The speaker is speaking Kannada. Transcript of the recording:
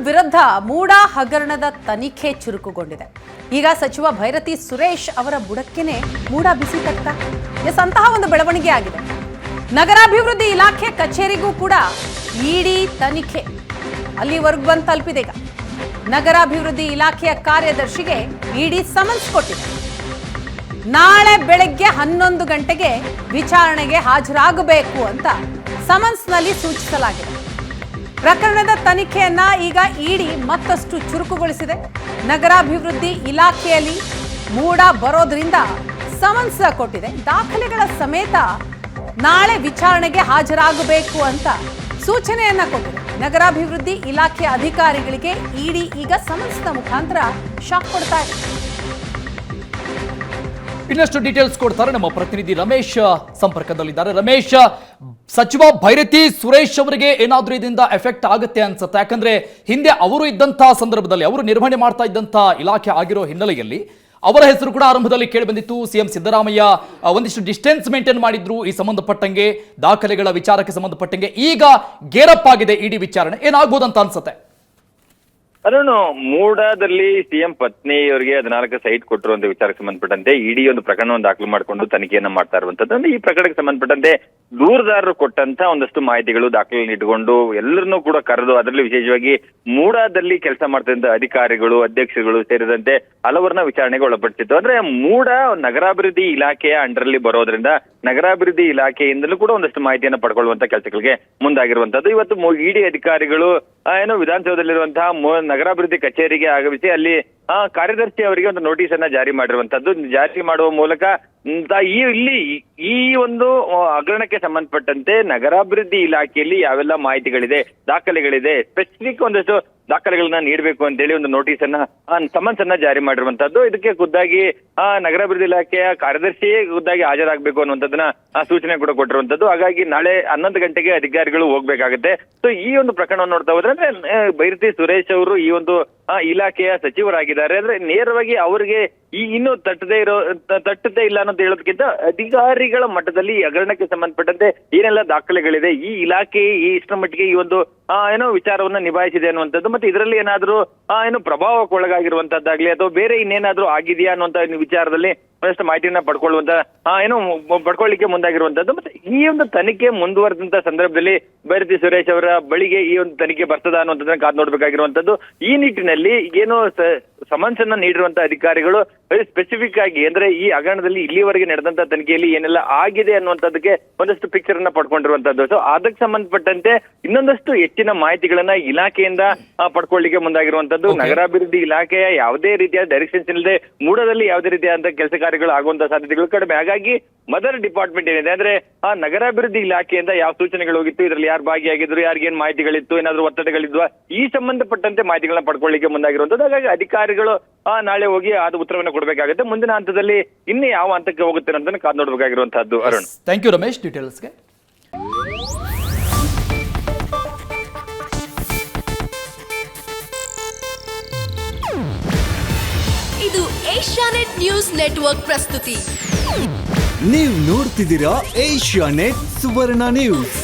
ವಿರುದ್ಧ ಮೂಡ ಹಗರಣದ ತನಿಖೆ ಚುರುಕುಗೊಂಡಿದೆ. ಈಗ ಸಚಿವ ಭೈರತಿ ಸುರೇಶ್ ಅವರ ಬುಡಕ್ಕೇನೆ ಮೂಡ ಬಿಸಿ ತಟ್ಟ. ಅಂತಹ ಒಂದು ಬೆಳವಣಿಗೆ ಆಗಿದೆ. ನಗರಾಭಿವೃದ್ಧಿ ಇಲಾಖೆ ಕಚೇರಿಗೂ ಕೂಡ ಇಡಿ ತನಿಖೆ ಅಲ್ಲಿವರೆಗೂ ಬಂದು ತಲುಪಿದೆ. ಈಗ ನಗರಾಭಿವೃದ್ಧಿ ಇಲಾಖೆಯ ಕಾರ್ಯದರ್ಶಿಗೆ ಇಡಿ ಸಮನ್ಸ್ ಕೊಟ್ಟಿದೆ. ನಾಳೆ ಬೆಳಗ್ಗೆ 11 ಗಂಟೆಗೆ ವಿಚಾರಣೆಗೆ ಹಾಜರಾಗಬೇಕು ಅಂತ ಸಮನ್ಸ್ನಲ್ಲಿ ಸೂಚಿಸಲಾಗಿದೆ. ಪ್ರಕರಣದ ತನಿಖೆಯನ್ನ ಈಗ ಇಡಿ ಮತ್ತಷ್ಟು ಚುರುಕುಗೊಳಿಸಿದೆ. ನಗರಾಭಿವೃದ್ಧಿ ಇಲಾಖೆಯಲ್ಲಿ ಮೂಡ ಬರೋದ್ರಿಂದ ಸಮನ್ಸ್ ಕೊಟ್ಟಿದೆ. ದಾಖಲೆಗಳ ಸಮೇತ ನಾಳೆ ವಿಚಾರಣೆಗೆ ಹಾಜರಾಗಬೇಕು ಅಂತ ಸೂಚನೆಯನ್ನ ಕೊಟ್ಟಿದೆ. ನಗರಾಭಿವೃದ್ಧಿ ಇಲಾಖೆ ಅಧಿಕಾರಿಗಳಿಗೆ ಇಡಿ ಈಗ ಸಮನ್ಸ್ನ ಮುಖಾಂತರ ಶಾಕ್ ಕೊಡ್ತಾ ಇದೆ. ಇನ್ನಷ್ಟು ಡೀಟೇಲ್ಸ್ ಕೊಡ್ತಾರೆ ನಮ್ಮ ಪ್ರತಿನಿಧಿ ರಮೇಶ್ ಸಂಪರ್ಕದಲ್ಲಿದ್ದಾರೆ. ರಮೇಶ್, ಸಚಿವ ಭೈರತಿ ಸುರೇಶ್ ಅವರಿಗೆ ಏನಾದ್ರೂ ಇದರಿಂದ ಎಫೆಕ್ಟ್ ಆಗುತ್ತೆ ಅನ್ಸುತ್ತೆ? ಯಾಕಂದ್ರೆ ಹಿಂದೆ ಅವರು ಇದ್ದಂತಹ ಸಂದರ್ಭದಲ್ಲಿ ಅವರು ನಿರ್ವಹಣೆ ಮಾಡ್ತಾ ಇದ್ದಂತಹ ಇಲಾಖೆ ಆಗಿರೋ ಹಿನ್ನೆಲೆಯಲ್ಲಿ ಅವರ ಹೆಸರು ಕೂಡ ಆರಂಭದಲ್ಲಿ ಕೇಳಿ ಬಂದಿತ್ತು. ಸಿಎಂ ಸಿದ್ದರಾಮಯ್ಯ ಒಂದಿಷ್ಟು ಡಿಸ್ಟೆನ್ಸ್ ಮೇಂಟೈನ್ ಮಾಡಿದ್ರು ಈ ಸಂಬಂಧಪಟ್ಟಂಗೆ, ದಾಖಲೆಗಳ ವಿಚಾರಕ್ಕೆ ಸಂಬಂಧಪಟ್ಟಂಗೆ. ಈಗ ಗೇರಪ್ ಆಗಿದೆ ಇಡಿ ವಿಚಾರಣೆ, ಏನಾಗ್ಬೋದು ಅಂತ ಅನ್ಸುತ್ತೆ? ಅರುಣ್, ಮೂಡಾದಲ್ಲಿ ಸಿಎಂ ಪತ್ನಿಯವರಿಗೆ 14 ಸೈಟ್ ಕೊಟ್ಟಿರುವಂತ ವಿಚಾರಕ್ಕೆ ಸಂಬಂಧಪಟ್ಟಂತೆ ಇಡಿ ಒಂದು ಪ್ರಕರಣವನ್ನು ದಾಖಲು ಮಾಡಿಕೊಂಡು ತನಿಖೆಯನ್ನ ಮಾಡ್ತಾ ಇರುವಂತದ್ದು. ಅಂದ್ರೆ ಈ ಪ್ರಕರಣಕ್ಕೆ ಸಂಬಂಧಪಟ್ಟಂತೆ ದೂರುದಾರರು ಕೊಟ್ಟಂತ ಒಂದಷ್ಟು ಮಾಹಿತಿಗಳು ದಾಖಲೆ ಇಟ್ಟುಕೊಂಡು ಎಲ್ಲರನ್ನೂ ಕೂಡ ಕರೆದು, ಅದರಲ್ಲಿ ವಿಶೇಷವಾಗಿ ಮೂಡಾದಲ್ಲಿ ಕೆಲಸ ಮಾಡ್ತಿದ್ದ ಅಧಿಕಾರಿಗಳು, ಅಧ್ಯಕ್ಷರುಗಳು ಸೇರಿದಂತೆ ಹಲವರನ್ನ ವಿಚಾರಣೆಗೆ ಒಳಪಡಿಸಿತ್ತು. ಅಂದ್ರೆ ಮೂಡ ನಗರಾಭಿವೃದ್ಧಿ ಇಲಾಖೆಯ ಅಂಡರಲ್ಲಿ ಬರೋದ್ರಿಂದ ನಗರಾಭಿವೃದ್ಧಿ ಇಲಾಖೆಯಿಂದಲೂ ಕೂಡ ಒಂದಷ್ಟು ಮಾಹಿತಿಯನ್ನು ಪಡ್ಕೊಳ್ಳುವಂತ ಕೆಲಸಗಳಿಗೆ ಮುಂದಾಗಿರುವಂತದ್ದು. ಇವತ್ತು ಇಡಿ ಅಧಿಕಾರಿಗಳು ವಿಧಾನಸೌಧದಲ್ಲಿರುವಂತಹ ನಗರಾಭಿವೃದ್ಧಿ ಕಚೇರಿಗೆ ಆಗಮಿಸಿ ಅಲ್ಲಿ ಕಾರ್ಯದರ್ಶಿ ಅವರಿಗೆ ಒಂದು ನೋಟಿಸ್ ಅನ್ನ ಜಾರಿ ಮಾಡಿರುವಂತದ್ದು. ಜಾರಿ ಮಾಡುವ ಮೂಲಕ ಈ ಒಂದು ಹಗರಣಕ್ಕೆ ಸಂಬಂಧಪಟ್ಟಂತೆ ನಗರಾಭಿವೃದ್ಧಿ ಇಲಾಖೆಯಲ್ಲಿ ಯಾವೆಲ್ಲ ಮಾಹಿತಿಗಳಿದೆ, ದಾಖಲೆಗಳಿದೆ, ಸ್ಪೆಸಿಫಿಕ್ ಒಂದಷ್ಟು ದಾಖಲೆಗಳನ್ನ ನೀಡಬೇಕು ಅಂತ ಹೇಳಿ ಒಂದು ನೋಟಿಸ್ ಅನ್ನ ಸಮನ್ಸ್ ಅನ್ನ ಜಾರಿ ಮಾಡಿರುವಂತದ್ದು. ಇದಕ್ಕೆ ಖುದ್ದಾಗಿ ನಗರಾಭಿವೃದ್ಧಿ ಇಲಾಖೆಯ ಕಾರ್ಯದರ್ಶಿಯೇ ಖುದ್ದಾಗಿ ಹಾಜರಾಗಬೇಕು ಅನ್ನುವಂಥದ್ದನ್ನ ಸೂಚನೆ ಕೂಡ ಕೊಟ್ಟಿರುವಂತದ್ದು. ಹಾಗಾಗಿ ನಾಳೆ 11 ಗಂಟೆಗೆ ಅಧಿಕಾರಿಗಳು ಹೋಗ್ಬೇಕಾಗುತ್ತೆ. ಸೊ ಈ ಒಂದು ಪ್ರಕರಣವನ್ನು ನೋಡ್ತಾ ಹೋದ್ರೆ ಅಂದ್ರೆ ಭೈರತಿ ಸುರೇಶ್ ಅವರು ಈ ಒಂದು ಇಲಾಖೆಯ ಸಚಿವರಾಗಿದ್ದಾರೆ. ಅಂದ್ರೆ ನೇರವಾಗಿ ಅವರಿಗೆ ಇನ್ನೂ ತಟ್ಟದೇ ಇಲ್ಲ ಅನ್ನೋದು ಹೇಳೋದಕ್ಕಿಂತ ಅಧಿಕಾರಿಗಳ ಮಟ್ಟದಲ್ಲಿ ಈ ಹಗರಣಕ್ಕೆ ಸಂಬಂಧಪಟ್ಟಂತೆ ಏನೆಲ್ಲ ದಾಖಲೆಗಳಿದೆ, ಈ ಇಲಾಖೆ ಇಷ್ಟರ ಮಟ್ಟಿಗೆ ಈ ಒಂದು ವಿಚಾರವನ್ನ ನಿಭಾಯಿಸಿದೆ ಅನ್ನುವಂಥದ್ದು, ಮತ್ತೆ ಇದರಲ್ಲಿ ಏನಾದ್ರೂ ಪ್ರಭಾವಕ್ಕೊಳಗಾಗಿರುವಂತದ್ದಾಗ್ಲಿ ಅಥವಾ ಬೇರೆ ಇನ್ನೇನಾದ್ರೂ ಆಗಿದೆಯಾ ಅನ್ನುವಂತ ವಿಚಾರದಲ್ಲಿ ಒಂದಷ್ಟು ಮಾಹಿತಿಯನ್ನ ಪಡ್ಕೊಳ್ಳಿಕ್ಕೆ ಮುಂದಾಗಿರುವಂತದ್ದು. ಮತ್ತೆ ಈ ಒಂದು ತನಿಖೆ ಮುಂದುವರೆದಂತ ಸಂದರ್ಭದಲ್ಲಿ ಭೈರತಿ ಸುರೇಶ್ ಅವರ ಬಳಿಗೆ ಈ ಒಂದು ತನಿಖೆ ಬರ್ತದ ಅನ್ನುವಂಥದ್ದನ್ನ ಕಾದು ನೋಡ್ಬೇಕಾಗಿರುವಂತದ್ದು. ಈ ನಿಟ್ಟಿನಲ್ಲಿ ಏನು ಸಮನ್ಸ್ ಅನ್ನ ನೀಡಿರುವಂತಹ ಅಧಿಕಾರಿಗಳು ಸ್ಪೆಸಿಫಿಕ್ ಆಗಿ ಅಂದ್ರೆ ಈ ಹಗರಣದಲ್ಲಿ ಇಲ್ಲಿವರೆಗೆ ನಡೆದಂತ ತನಿಖೆಯಲ್ಲಿ ಏನೆಲ್ಲ ಆಗಿದೆ ಅನ್ನುವಂಥದ್ದಕ್ಕೆ ಒಂದಷ್ಟು ಪಿಕ್ಚರ್ ಅನ್ನ ಪಡ್ಕೊಂಡಿರುವಂತದ್ದು. ಸೊ ಅದಕ್ಕೆ ಸಂಬಂಧಪಟ್ಟಂತೆ ಇನ್ನೊಂದಷ್ಟು ಹೆಚ್ಚಿನ ಮಾಹಿತಿಗಳನ್ನ ಇಲಾಖೆಯಿಂದ ಪಡ್ಕೊಳ್ಳಿಕ್ಕೆ ಮುಂದಾಗಿರುವಂತದ್ದು. ನಗರಾಭಿವೃದ್ಧಿ ಇಲಾಖೆಯ ಯಾವುದೇ ರೀತಿಯ ಡೈರೆಕ್ಷನ್ಸ್ ಇಲ್ಲದೆ ಮೂಡದಲ್ಲಿ ಯಾವುದೇ ರೀತಿಯಾದಂತಹ ಕೆಲಸ ಕಾರ್ಯಗಳು ಆಗುವಂತಹ ಸಾಧ್ಯತೆಗಳು ಕಡಿಮೆ. ಹಾಗಾಗಿ ಮದರ್ ಡಿಪಾರ್ಟ್ಮೆಂಟ್ ಏನಿದೆ ಅಂದ್ರೆ ಆ ನಗರಾಭಿವೃದ್ಧಿ ಇಲಾಖೆಯಿಂದ ಯಾವ ಸೂಚನೆಗಳು ಹೋಗಿತ್ತು, ಇದರಲ್ಲಿ ಯಾರು ಭಾಗಿಯಾಗಿದ್ರು, ಯಾರಿಗೇನ್ ಮಾಹಿತಿಗಳಿತ್ತು, ಏನಾದ್ರು ಒತ್ತಡಗಳಿದ್ವಾ, ಈ ಸಂಬಂಧಪಟ್ಟಂತೆ ಮಾಹಿತಿಗಳನ್ನ ಪಡ್ಕೊಳ್ಳಿಕ್ಕೆ ಮುಂದಾಗಿರುವಂತದ್ದು. ಹಾಗಾಗಿ ಅಧಿಕಾರಿಗಳು ನಾಳೆ ಹೋಗಿ ಅದು ಉತ್ತರವನ್ನು ಕೊಡಬೇಕಾಗುತ್ತೆ. ಮುಂದಿನ ಹಂತದಲ್ಲಿ ಇನ್ನು ಯಾವ ಹಂತಕ್ಕೆ ಹೋಗುತ್ತೆ ಅಂತ ಕಾದು ನೋಡಬೇಕಾಗಿರುವಂತಹದ್ದು. ಅರುಣ್, ಥ್ಯಾಂಕ್ ಯು ರಮೇಶ್ ಡೀಟೇಲ್ಸ್ಗೆ. ಇದು ಏಷ್ಯಾನೆಟ್ ನ್ಯೂಸ್ ನೆಟ್ವರ್ಕ್ ಪ್ರಸ್ತುತಿ. ನೀವು ನೋಡ್ತಿದ್ದೀರಾ ಏಷ್ಯಾನೆಟ್ ಸುವರ್ಣ ನ್ಯೂಸ್.